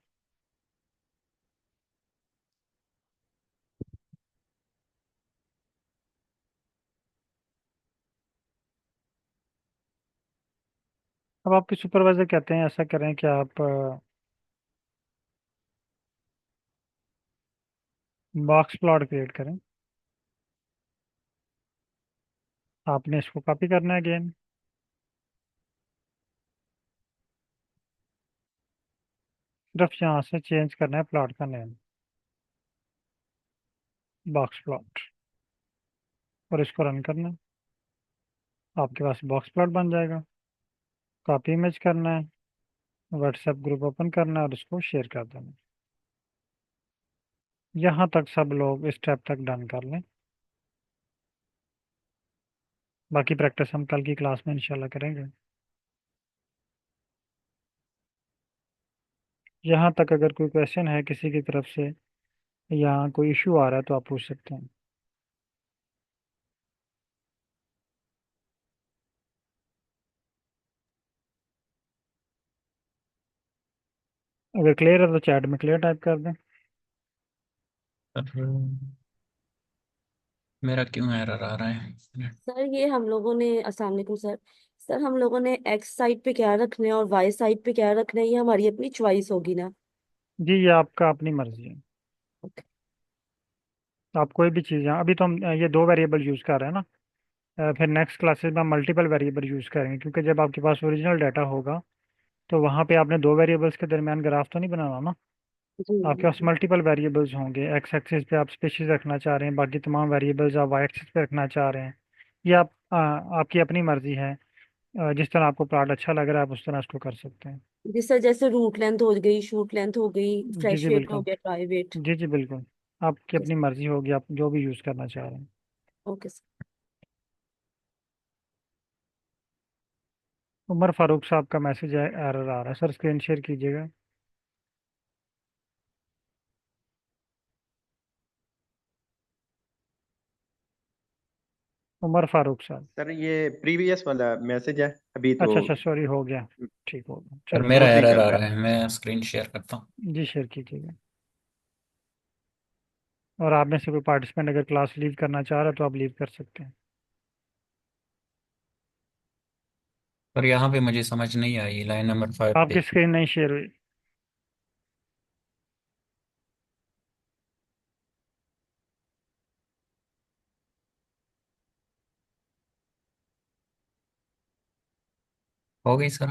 अब आपके सुपरवाइजर कहते हैं ऐसा करें कि आप बॉक्स प्लॉट क्रिएट करें। आपने इसको कॉपी करना है अगेन। सिर्फ यहाँ से चेंज करना है प्लॉट का नेम, बॉक्स प्लॉट, और इसको रन करना है। आपके पास बॉक्स प्लॉट बन जाएगा। कॉपी इमेज करना है, व्हाट्सएप ग्रुप ओपन करना है और उसको शेयर कर देना है। यहाँ तक सब लोग इस स्टेप तक डन कर लें। बाकी प्रैक्टिस हम कल की क्लास में इंशाल्लाह करेंगे। यहाँ तक अगर कोई क्वेश्चन है किसी की तरफ से या कोई इशू आ रहा है तो आप पूछ सकते हैं। अगर क्लियर है तो चैट में क्लियर टाइप कर दें। सर मेरा क्यों एरर आ रहा है? सर ये हम लोगों ने अस्सलाम वालेकुम सर। सर हम लोगों ने एक्स साइड पे क्या रखना है और वाई साइड पे क्या रखना है, ये हमारी अपनी चॉइस होगी ना। जी ये आपका अपनी मर्जी है। आप कोई भी चीज़ यहाँ अभी तो हम ये दो वेरिएबल यूज़ कर रहे हैं ना। फिर नेक्स्ट क्लासेस में हम मल्टीपल वेरिएबल यूज़ करेंगे क्योंकि जब आपके पास ओरिजिनल डाटा होगा तो वहाँ पे आपने दो वेरिएबल्स के दरमियान ग्राफ तो नहीं बनाना ना। जी आपके जी पास जी। मल्टीपल वेरिएबल्स होंगे। एक्स एक्सिस पे आप स्पेशीज रखना चाह रहे हैं, बाकी तमाम वेरिएबल्स आप वाई एक्सिस पे रखना चाह रहे हैं। ये आपकी अपनी मर्जी है। जिस तरह आपको प्लॉट अच्छा लग रहा है आप उस तरह उसको कर सकते हैं। जी सर, जैसे रूट लेंथ हो गई, शूट लेंथ हो गई, जी फ्रेश जी वेट हो बिल्कुल। गया, ड्राई वेट। जी जी बिल्कुल। आपकी अपनी मर्जी होगी आप जो भी यूज़ करना चाह रहे हैं। Okay sir. उमर फारूक साहब का मैसेज है, एरर आ रहा है सर, स्क्रीन शेयर कीजिएगा। उमर फारूक साहब। सर ये प्रीवियस वाला मैसेज है अभी तो। अच्छा अच्छा सॉरी, हो गया। ठीक हो गया सर चलो। मेरा वो सही एरर चल आ रहा रहा है, मैं स्क्रीन शेयर करता हूँ। जी शेयर कीजिएगा। और आप में से कोई पार्टिसिपेंट अगर क्लास लीव करना चाह रहा है तो आप लीव कर सकते हैं। पर यहाँ पे मुझे समझ नहीं आई, लाइन नंबर 5 आपकी पे। स्क्रीन नहीं शेयर हुई। हो गई सर?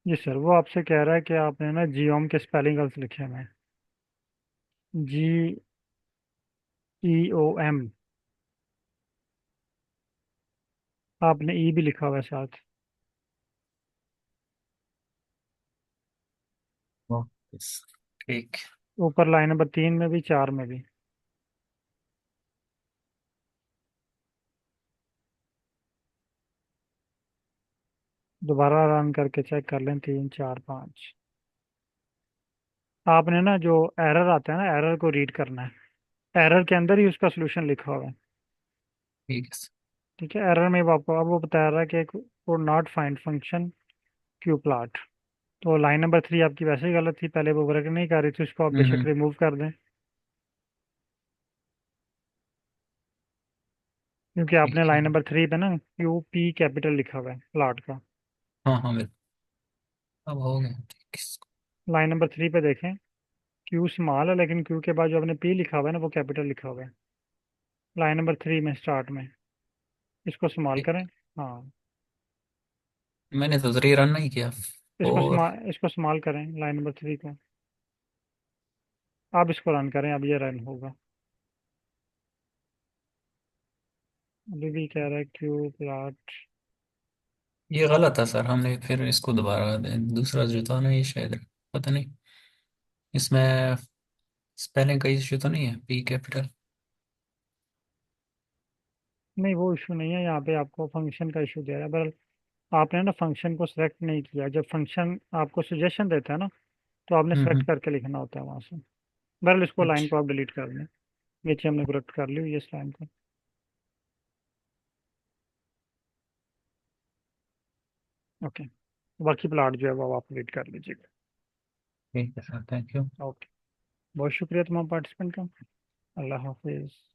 जी सर, वो आपसे कह रहा है कि आपने ना जियोम के स्पेलिंग गलत लिखे हुए हैं। GEOM, आपने ई भी लिखा हुआ है साथ। ओके सर, ठीक। ऊपर लाइन नंबर 3 में भी 4 में भी। दोबारा रन करके चेक कर लें, 3 4 5। आपने ना जो एरर आता है ना, एरर को रीड करना है। एरर के अंदर ही उसका सोल्यूशन लिखा हुआ है। ठीक है सर। ठीक है, एरर में आपको अब वो बता रहा है कि code not find function Q plot. तो लाइन नंबर 3 आपकी वैसे ही गलत थी, पहले वो वर्क नहीं कर रही थी, उसको आप बेशक हम्म। रिमूव कर दें क्योंकि ठीक आपने है। लाइन नंबर 3 पे ना QP कैपिटल लिखा हुआ है प्लॉट का। हाँ हाँ बिल्कुल, अब हो गया। ठीक है। लाइन नंबर 3 पे देखें, क्यू स्मॉल है लेकिन क्यू के बाद जो आपने P लिखा हुआ है ना वो कैपिटल लिखा हुआ है। लाइन नंबर 3 में स्टार्ट में इसको स्मॉल ठीक। करें। हाँ, मैंने तो री रन नहीं किया। और इसको स्मॉल करें लाइन नंबर 3 को। अब इसको रन करें, अब ये रन होगा। अभी भी कह रहा है क्यू प्लॉट। ये गलत है सर, हमने फिर इसको दोबारा दूसरा जो था ना ये शायद, पता नहीं इसमें स्पेलिंग का इश्यू तो नहीं है, पी कैपिटल। नहीं, वो इशू नहीं है, यहाँ पे आपको फंक्शन का इशू दे रहा है। बहरहाल आपने ना फंक्शन को सिलेक्ट नहीं किया। जब फंक्शन आपको सजेशन देता है ना, तो आपने सेलेक्ट हम्म। करके लिखना होता है वहाँ से। बहरहाल इसको लाइन अच्छा। को आप डिलीट कर लें। नीचे हमने करेक्ट कर ली हुई है इस लाइन को। ओके, बाकी प्लाट जो है वो आप डिलीट कर लीजिएगा। ठीक है सर, थैंक यू। ओके, बहुत शुक्रिया तमाम पार्टिसिपेंट का। अल्लाह हाफिज़।